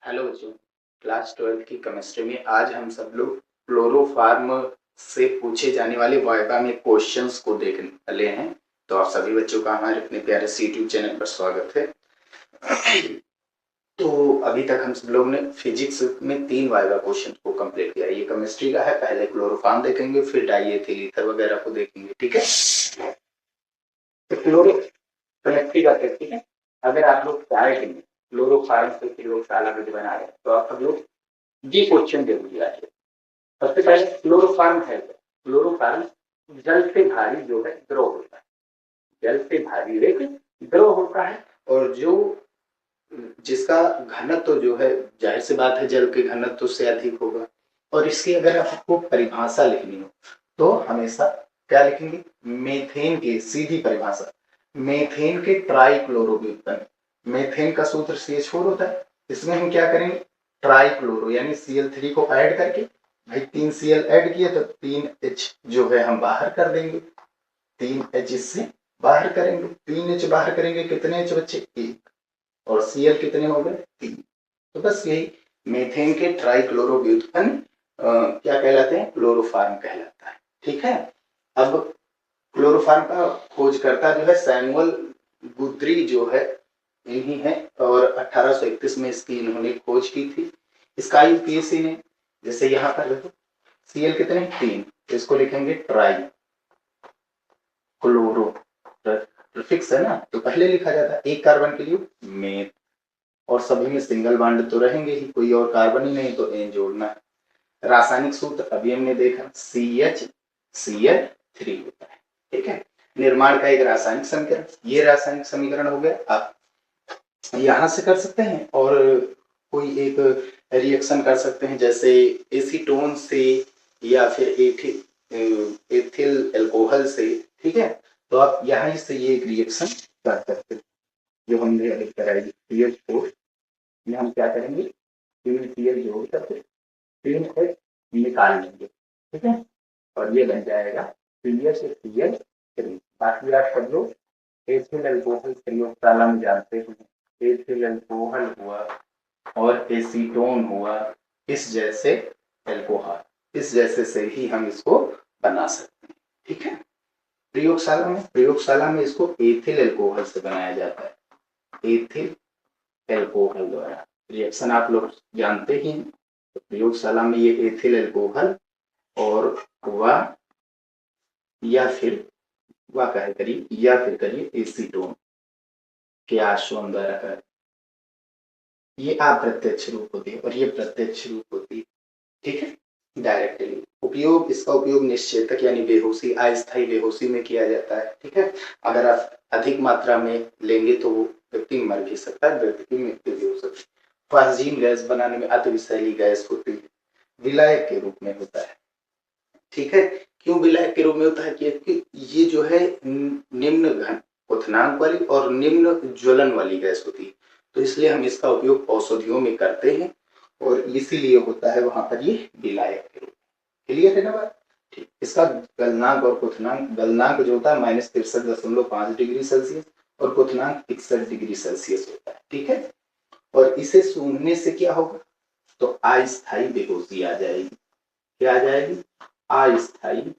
Hello बच्चों, class 12 की chemistry में आज हम सब लोग क्लोरोफार्म से पूछे जाने वाले वाइवा में क्वेश्चंस को देखने वाले हैं। तो आप सभी बच्चों का हमारे अपने प्यारे सी यूट्यूब चैनल पर स्वागत है। तो अभी तक हम सब लोग ने फिजिक्स में 3 वाइवा क्वेश्चन को कंप्लीट किया। ये केमिस्ट्री का है, पहले क्लोरोफार्म देखेंगे, फिर डाइएथिल ईथर वगैरह को देखेंगे। ठीक है, तो क्लोरो केमिस्ट्री का ठीक है। अगर आप लोग चाहे क्लोरोफार्म से प्रयोगशाला में बना रहे हैं तो आप सब लोग ये क्वेश्चन जरूर याद है। सबसे पहले क्लोरोफार्म है क्या? क्लोरोफार्म जल से भारी जो है द्रव होता है। जल से भारी एक द्रव होता है और जो जिसका घनत्व जो है, जाहिर सी बात है जल के घनत्व से अधिक होगा। और इसकी अगर आपको परिभाषा लिखनी हो तो हमेशा क्या लिखेंगे? मेथेन की सीधी परिभाषा, मेथेन के ट्राइक्लोरोब्यूटेन। मेथेन का सूत्र CH4 होता है। इसमें हम क्या करेंगे? ट्राइक्लोरो यानी Cl3 को ऐड करके, भाई 3 Cl ऐड किए तो 3H जो है हम बाहर कर देंगे। 3H इससे बाहर करेंगे, 3H बाहर करेंगे, कितने H बच्चे? 1। और Cl कितने हो गए? 3। तो बस यही मेथेन के ट्राइक्लोरोब्यूटेन क्या कहलाते हैं? क्लोरोफार्म कहलाता है। ठीक है, अब क्लोरोफार्म का खोजकर्ता जो है सैमुअल गुथ्री जो है, इन्हीं है। और 1831 में इसकी इन्होंने खोज की थी। इसका यूपीएससी ने, जैसे यहाँ पर देखो Cl कितने? 3, तो इसको लिखेंगे ट्राई क्लोरो। फिक्स है ना, तो पहले लिखा जाता है एक कार्बन के लिए मेथ, और सभी में सिंगल बॉन्ड तो रहेंगे ही, कोई और कार्बन ही नहीं तो एन जोड़ना है। रासायनिक सूत्र अभी हमने देखा CHCl3 होता है। ठीक है, निर्माण का एक रासायनिक समीकरण, ये रासायनिक समीकरण हो गया। आप यहां से कर सकते हैं और कोई एक रिएक्शन कर सकते हैं, जैसे एसीटोन से या फिर एथिल एल्कोहल से। ठीक है, तो आप यहां से ये एक रिएक्शन कर सकते हैं जो हमने अभी कराई। CH4 में हम क्या करेंगे? 3 Cl जोड़ करके 3H निकाल लेंगे। ठीक है, और ये बन जाएगा CHCl3। बाकी आप सब लोग एथिल अल्कोहल प्रयोगशाला में जानते हैं, एथिल अल्कोहल हुआ और एसीटोन हुआ, इस जैसे एल्कोहल, इस जैसे से ही हम इसको बना सकते हैं। ठीक है, प्रयोगशाला में इसको एथिल अल्कोहल से बनाया जाता है, एथिल एल्कोहल द्वारा। रिएक्शन आप लोग जानते ही हैं। तो प्रयोगशाला में ये एथिल एल्कोहल और वह या फिर वह करिए या फिर करिए एसीटोन के आश्रम द्वारा कर, ये अप्रत्यक्ष रूप होती है और ये प्रत्यक्ष रूप होती है। ठीक है, डायरेक्टली उपयोग, इसका उपयोग निश्चेतक यानी बेहोशी, अस्थायी बेहोशी में किया जाता है। ठीक है, अगर आप अधिक मात्रा में लेंगे तो वो व्यक्ति मर भी सकता है, व्यक्ति की मृत्यु भी हो सकती है। फास्जीन गैस बनाने में अति विषैली गैस होती है, विलायक के रूप में होता है। ठीक है, क्यों विलायक के रूप में होता है? क्योंकि ये जो है निम्न घन क्वथनांक वाली और निम्न ज्वलन वाली गैस होती है, तो इसलिए हम इसका उपयोग औषधियों में करते हैं और इसीलिए होता है वहां पर ये विलायक के रूप में। क्लियर है ना बात? ठीक, इसका गलनांक और क्वथनांक, गलनांक जो होता है -63.5 डिग्री सेल्सियस और क्वथनांक 61 डिग्री सेल्सियस होता है। ठीक है, और इसे सूंघने से क्या होगा? तो अस्थायी बेहोशी आ जाएगी। क्या आ जाएगी? अस्थायी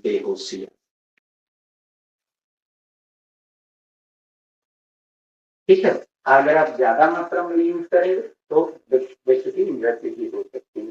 बेहोशी। ठीक है, अगर आप ज्यादा मात्रा में यूज करेंगे तो व्यक्ति की मृत्यु भी हो सकती है।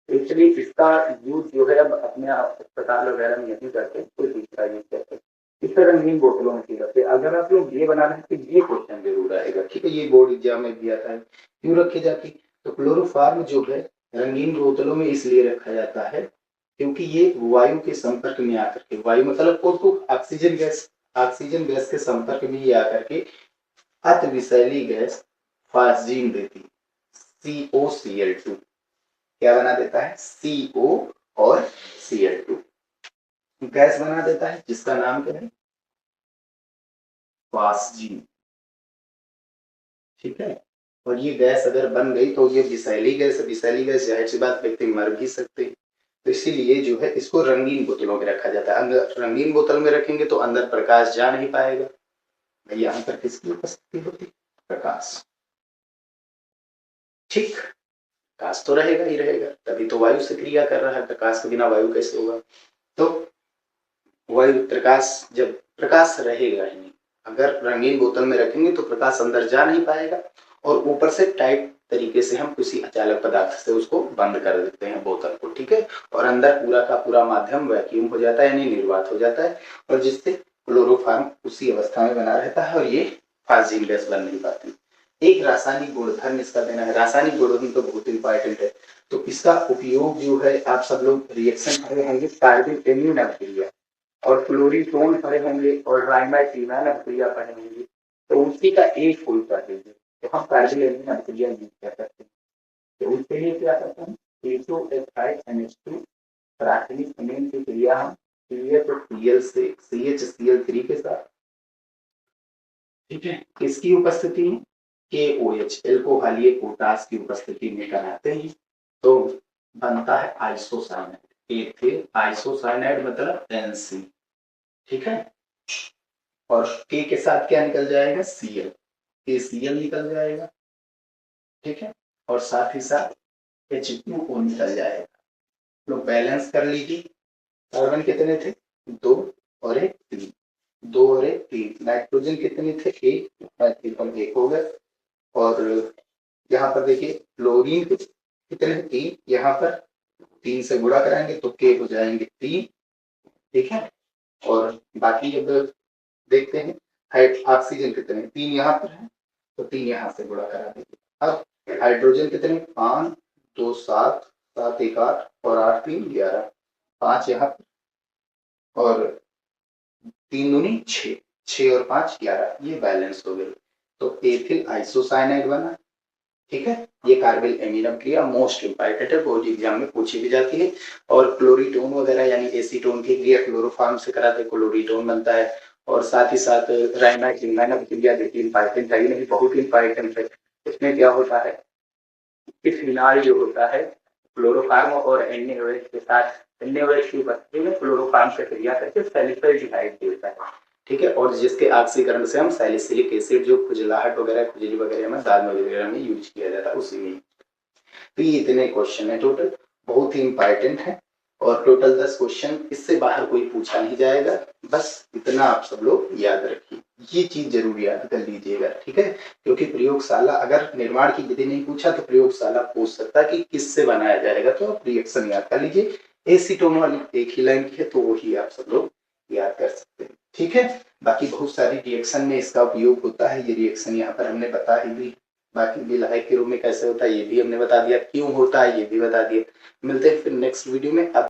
इसलिए इसका यूज जो है अब अपने अस्पताल वगैरह में नहीं करते, कोई दूसरा यूज करते। इस तरह रंगीन बोतलों में की जाती है। अगर आप लोग ये बनाना है तो ये क्वेश्चन जरूर आएगा। ठीक है, ये बोर्ड एग्जाम में भी आता है, क्यों रखी जाती? तो क्लोरोफार्म जो है रंगीन बोतलों में इसलिए रखा जाता है क्योंकि ये वायु के संपर्क में आकर के, वायु मतलब ऑक्सीजन गैस, ऑक्सीजन गैस के संपर्क में ये आकर के अति विषैली गैस फास्जीन देती है, COCl2। क्या बना देता है? CO और Cl2 गैस बना देता है, जिसका नाम क्या है? फास्जीन। ठीक है, और ये गैस अगर बन गई तो ये विषैली गैस, विषैली गैस जाहिर सी बात व्यक्ति मर भी सकते हैं। तो इसीलिए जो है इसको रंगीन बोतलों में रखा जाता है। अंदर रंगीन बोतल में रखेंगे तो अंदर प्रकाश जा नहीं पाएगा। यहाँ पर किसकी उपस्थिति होती? प्रकाश। ठीक, प्रकाश तो रहेगा ही रहेगा, तभी तो वायु से क्रिया कर रहा है, प्रकाश के बिना वायु कैसे होगा। तो वायु प्रकाश, जब प्रकाश रहेगा ही नहीं, अगर रंगीन बोतल में रखेंगे तो प्रकाश अंदर जा नहीं पाएगा, और ऊपर से टाइट तरीके से हम किसी अचालक पदार्थ से उसको बंद कर देते हैं बोतल को, ठीक है, और अंदर पूरा का पूरा माध्यम वैक्यूम हो जाता है, यानी निर्वात हो जाता है, और जिससे क्लोरोफॉर्म उसी अवस्था में बना रहता है और ये फाजिल गैस बन नहीं पाती। एक रासायनिक गुणधर्म इसका देना है, रासायनिक गुणधर्म तो बहुत इंपॉर्टेंट है। तो इसका उपयोग जो है, आप सब लोग रिएक्शन पढ़े होंगे, कार्बन एम्यून अभिक्रिया और फ्लोरीटोन पढ़े होंगे और राइमाइटीनान अभिक्रिया पढ़े होंगे, तो उसी का एक कोई पढ़ लीजिए, तो हम कार्बन एम्यून अभिक्रिया यूज कर सकते हैं। तो उसके लिए क्या करते हैं, C2H5NH2 प्राथमिक अमीन की क्रिया हम CH से CHCl3 के साथ, ठीक है, किसकी उपस्थिति में, KOH एल्कोहलीय पोटास की उपस्थिति में कराते हैं, तो बनता है आइसोसाइनाइड। एथिल आइसोसाइनाइड मतलब NC, ठीक है, और K के साथ क्या निकल जाएगा, Cl, KCl निकल जाएगा, ठीक है, और साथ ही साथ H2O निकल जाएगा। लोग बैलेंस कर लीजिए, कार्बन कितने थे, 2 और 1 3, 2 और 1 3, नाइट्रोजन कितने थे, 1, नाइट्रोजन 1 हो गए, और यहाँ पर देखिए क्लोरीन कितने, 3, यहाँ पर 3 से गुणा कराएंगे तो K हो जाएंगे 3, ठीक है, और बाकी जब देखते हैं ऑक्सीजन कितने, 3 यहाँ पर है तो 3 यहाँ से गुणा करा देंगे। अब हाइड्रोजन कितने, 5, 2 7, 7 1 8 और 8 3 11, 5 यहाँ पर और 3 दूनी 6, 6 और 5 11, ये बैलेंस हो गई, तो एथिल आइसोसाइनाइड बना, ठीक है। ये कार्बन एमीन अभिक्रिया मोस्ट इंपॉर्टेंट है, बोर्ड एग्जाम में पूछी भी जाती है, और क्लोरीटोन वगैरह यानी एसीटोन की क्रिया क्लोरोफॉर्म से कराते क्लोरीटोन बनता है, और साथ ही साथ राइमाइटीनान अभिक्रिया देखिए इंपॉर्टेंट है, नहीं बहुत इंपॉर्टेंट है। इसमें क्या होता है कि फिनाल जो होता है क्लोरोफॉर्म और NaOH के साथ, NaOH की उपस्थिति में क्लोरोफॉर्म से क्रिया करके सैलिसाइलडिहाइड देता है, ठीक है, और जिसके ऑक्सीकरण से हम सैलिसिलिक एसिड जो खुजलाहट वगैरह खुजली वगैरह में दाल वगैरह में यूज किया जाता है उसी में। तो ये इतने क्वेश्चन है टोटल, बहुत ही इंपॉर्टेंट है, और टोटल 10 क्वेश्चन, इससे बाहर कोई पूछा नहीं जाएगा, बस इतना आप सब लोग याद रखिए, ये चीज जरूर याद कर लीजिएगा, ठीक है, क्योंकि प्रयोगशाला अगर निर्माण की विधि नहीं पूछा तो प्रयोगशाला पूछ सकता है कि किससे बनाया जाएगा, तो आप रिएक्शन याद कर लीजिए, एसीटोन वाली एक ही लाइन की है तो वही आप सब लोग याद कर सकते हैं, ठीक है। बाकी बहुत सारी रिएक्शन में इसका उपयोग होता है, ये रिएक्शन यहाँ पर हमने बता ही दी, बाकी विलायक के रूप में कैसे होता है ये भी हमने बता दिया, क्यों होता है ये भी बता दिया। मिलते हैं फिर नेक्स्ट वीडियो में। अब